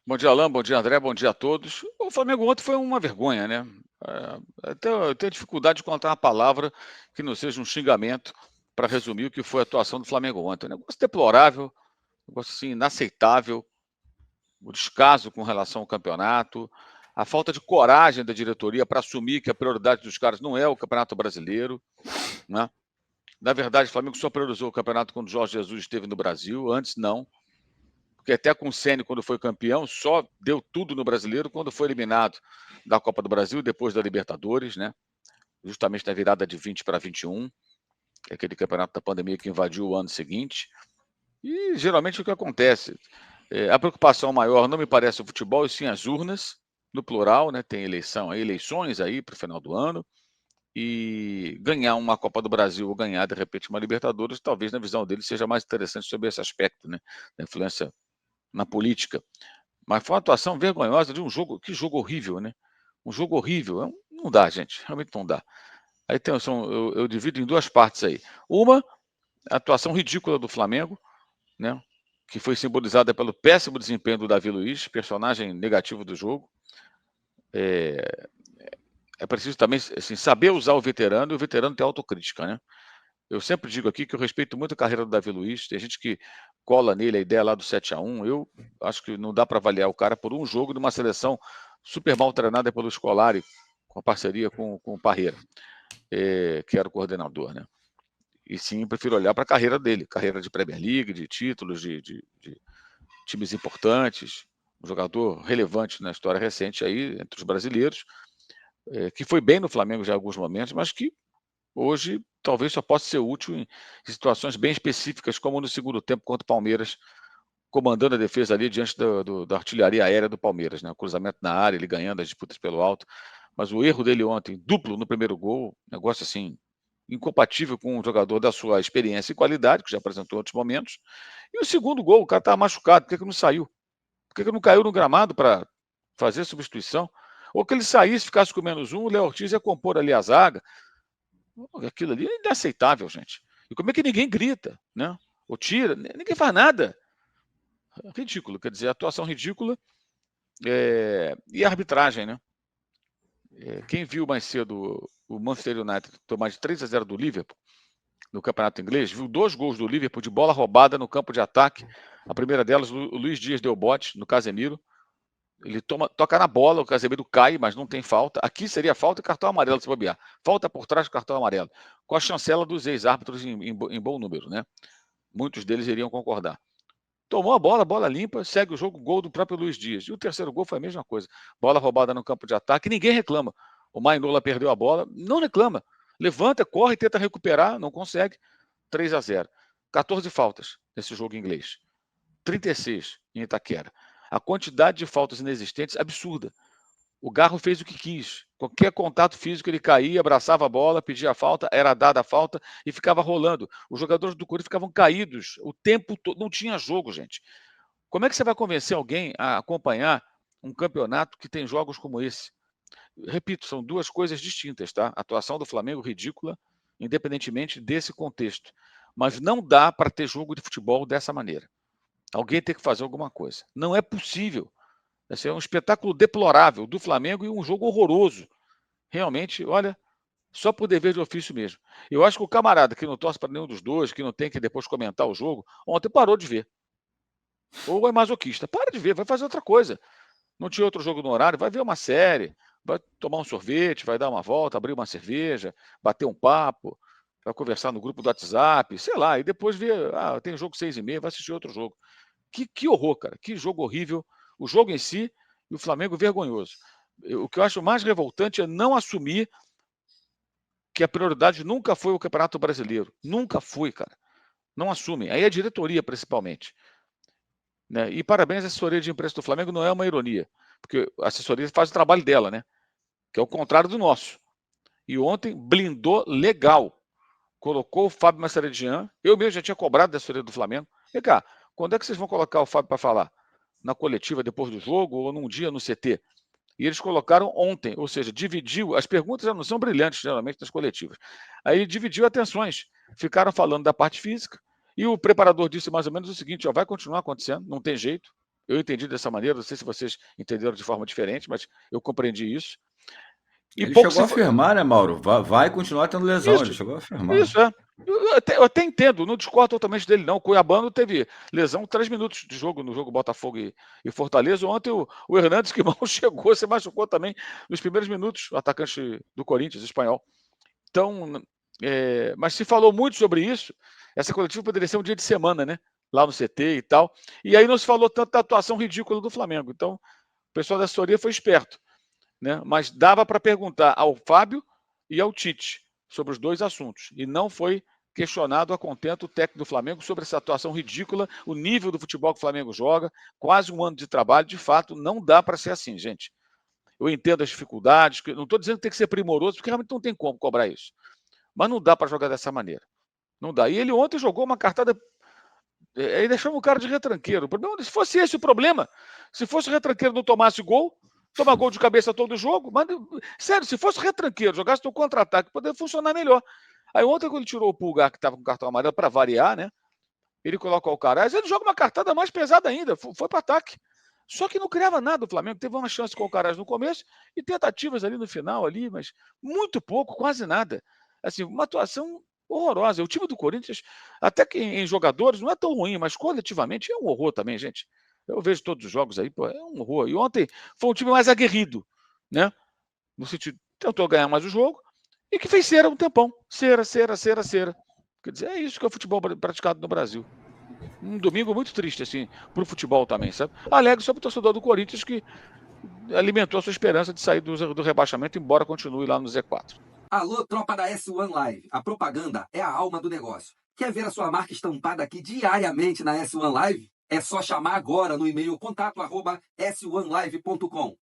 Bom dia, Alain. Bom dia, André. Bom dia a todos. O Flamengo ontem foi uma vergonha, né? Até eu tenho dificuldade de encontrar uma palavra que não seja um xingamento para resumir o que foi a atuação do Flamengo ontem. Um negócio deplorável, um negócio assim, inaceitável, o descaso com relação ao campeonato, a falta de coragem da diretoria para assumir que a prioridade dos caras não é o Campeonato Brasileiro, né? Na verdade, o Flamengo só priorizou o campeonato quando o Jorge Jesus esteve no Brasil, antes não. Porque até com o Ceni, quando foi campeão, só deu tudo no Brasileiro quando foi eliminado da Copa do Brasil, depois da Libertadores, né? Justamente na virada de 20 para 21, aquele campeonato da pandemia que invadiu o ano seguinte. E geralmente o que acontece? A preocupação maior não me parece o futebol, e sim as urnas, no plural, né? Tem eleições aí para o final do ano. E ganhar uma Copa do Brasil ou ganhar, de repente, uma Libertadores, talvez na visão dele seja mais interessante sobre esse aspecto, né? Da influência na política. Mas foi uma atuação vergonhosa de um jogo. Que jogo horrível, né? Um jogo horrível. Não dá, gente. Realmente não dá. Aí eu divido em duas partes aí. Uma, a atuação ridícula do Flamengo, né? Que foi simbolizada pelo péssimo desempenho do Davi Luiz, personagem negativo do jogo. É preciso também assim, saber usar o veterano e o veterano ter autocrítica, né? Eu sempre digo aqui que eu respeito muito a carreira do Davi Luiz. Tem gente que cola nele a ideia lá do 7-1. Eu acho que não dá para avaliar o cara por um jogo de uma seleção super mal treinada pelo Scolari, com a parceria com o Parreira, que era o coordenador, né? E sim, prefiro olhar para a carreira dele, carreira de Premier League, de títulos, de times importantes, um jogador relevante na história recente aí, entre os brasileiros, que foi bem no Flamengo já em alguns momentos, mas que hoje talvez só possa ser útil em situações bem específicas, como no segundo tempo contra o Palmeiras, comandando a defesa ali diante da artilharia aérea do Palmeiras, né? O cruzamento na área, ele ganhando as disputas pelo alto. Mas o erro dele ontem, duplo no primeiro gol, negócio assim, incompatível com um jogador da sua experiência e qualidade, que já apresentou em outros momentos. E o segundo gol, o cara estava machucado, por que não saiu? Por que não caiu no gramado para fazer a substituição? Ou que ele saísse, ficasse com menos um, o Léo Ortiz ia compor ali a zaga. Aquilo ali é inaceitável, gente. E como é que ninguém grita, né? Ou tira, ninguém faz nada. Ridículo, quer dizer, atuação ridícula e a arbitragem, né? Quem viu mais cedo o Manchester United tomar de 3-0 do Liverpool no Campeonato Inglês, viu 2 gols do Liverpool de bola roubada no campo de ataque. A primeira delas, o Luiz Dias deu bote no Casemiro. Ele toca na bola, o Casemiro cai, mas não tem falta. Aqui seria falta e cartão amarelo se bobear. Falta por trás do cartão amarelo. Com a chancela dos ex-árbitros em bom número, né? Muitos deles iriam concordar. Tomou a bola limpa, segue o jogo, gol do próprio Luiz Dias. E o terceiro gol foi a mesma coisa. Bola roubada no campo de ataque, ninguém reclama. O Mainola perdeu a bola, não reclama. Levanta, corre, tenta recuperar, não consegue. 3-0. 14 faltas nesse jogo inglês. 36 em Itaquera. A quantidade de faltas inexistentes, absurda. O Garro fez o que quis. Qualquer contato físico, ele caía, abraçava a bola, pedia a falta, era dada a falta e ficava rolando. Os jogadores do Corinthians ficavam caídos o tempo todo. Não tinha jogo, gente. Como é que você vai convencer alguém a acompanhar um campeonato que tem jogos como esse? Repito, são duas coisas distintas, tá? A atuação do Flamengo ridícula, independentemente desse contexto. Mas não dá para ter jogo de futebol dessa maneira. Alguém tem que fazer alguma coisa. Não é possível. Esse é um espetáculo deplorável do Flamengo e um jogo horroroso. Realmente, olha, só por dever de ofício mesmo. Eu acho que o camarada que não torce para nenhum dos dois, que não tem que depois comentar o jogo, ontem parou de ver. Ou é masoquista. Para de ver, vai fazer outra coisa. Não tinha outro jogo no horário, vai ver uma série, vai tomar um sorvete, vai dar uma volta, abrir uma cerveja, bater um papo, vai conversar no grupo do WhatsApp, sei lá, e depois ver, tem jogo 6h30, vai assistir outro jogo. Que horror, cara, que jogo horrível. O jogo em si e o Flamengo vergonhoso. O que eu acho mais revoltante é não assumir que a prioridade nunca foi o Campeonato Brasileiro. Nunca foi, cara. Não assumem. Aí a diretoria, principalmente. Né? E parabéns à assessoria de imprensa do Flamengo, não é uma ironia, porque a assessoria faz o trabalho dela, né? Que é o contrário do nosso. E ontem blindou legal. Colocou o Fábio Massaredian. Eu mesmo já tinha cobrado da assessoria do Flamengo. Vem cá, quando é que vocês vão colocar o Fábio para falar? Na coletiva depois do jogo ou num dia no CT? E eles colocaram ontem, ou seja, dividiu. As perguntas já não são brilhantes, geralmente, nas coletivas. Aí dividiu atenções. Ficaram falando da parte física. E o preparador disse mais ou menos o seguinte: vai continuar acontecendo, não tem jeito. Eu entendi dessa maneira, não sei se vocês entenderam de forma diferente, mas eu compreendi isso. E Ele pouco chegou se a fa afirmar, né, Mauro? Vai continuar tendo lesão. Ele Isso, chegou a afirmar. isso, é. Eu até entendo, não discordo totalmente dele não. O Cuiabano teve lesão 3 minutos de jogo no jogo Botafogo e Fortaleza. Ontem o Hernandes, que mal chegou, se machucou também nos primeiros minutos, o atacante do Corinthians, espanhol. Então, mas se falou muito sobre isso. Essa coletiva poderia ser um dia de semana, né? Lá no CT e tal. E aí não se falou tanto da atuação ridícula do Flamengo. Então, o pessoal da assessoria foi esperto, né? Mas dava para perguntar ao Fábio e ao Tite sobre os dois assuntos. E não foi questionado a contento o técnico do Flamengo sobre essa atuação ridícula, o nível do futebol que o Flamengo joga, quase um ano de trabalho. De fato, não dá para ser assim, gente. Eu entendo as dificuldades, não estou dizendo que tem que ser primoroso, porque realmente não tem como cobrar isso. Mas não dá para jogar dessa maneira. Não dá. E ele ontem jogou uma cartada. Aí deixamos o cara de retranqueiro. O problema, se fosse esse o problema, se fosse o retranqueiro não tomasse gol, toma gol de cabeça todo jogo, mas, sério, se fosse o retranqueiro, jogasse no contra-ataque, poderia funcionar melhor. Aí ontem, quando ele tirou o Pulgar, que estava com cartão amarelo, para variar, né? Ele coloca o Caraz, ele joga uma cartada mais pesada ainda, foi para ataque. Só que não criava nada o Flamengo. Teve uma chance com o Caraz no começo e tentativas ali no final, ali, mas muito pouco, quase nada. Assim, uma atuação horrorosa. O time do Corinthians, até que em jogadores, não é tão ruim, mas coletivamente é um horror também, gente. Eu vejo todos os jogos aí, pô, é um horror. E ontem foi um time mais aguerrido, né? No sentido, tentou ganhar mais o jogo e que fez cera um tempão. Cera, cera, cera, cera. Quer dizer, é isso que é o futebol praticado no Brasil. Um domingo muito triste, assim, para o futebol também, sabe? Alegre sobre o torcedor do Corinthians que alimentou a sua esperança de sair do rebaixamento, embora continue lá no Z4. Alô, tropa da S1 Live. A propaganda é a alma do negócio. Quer ver a sua marca estampada aqui diariamente na S1 Live? É só chamar agora no e-mail contato@s1live.com.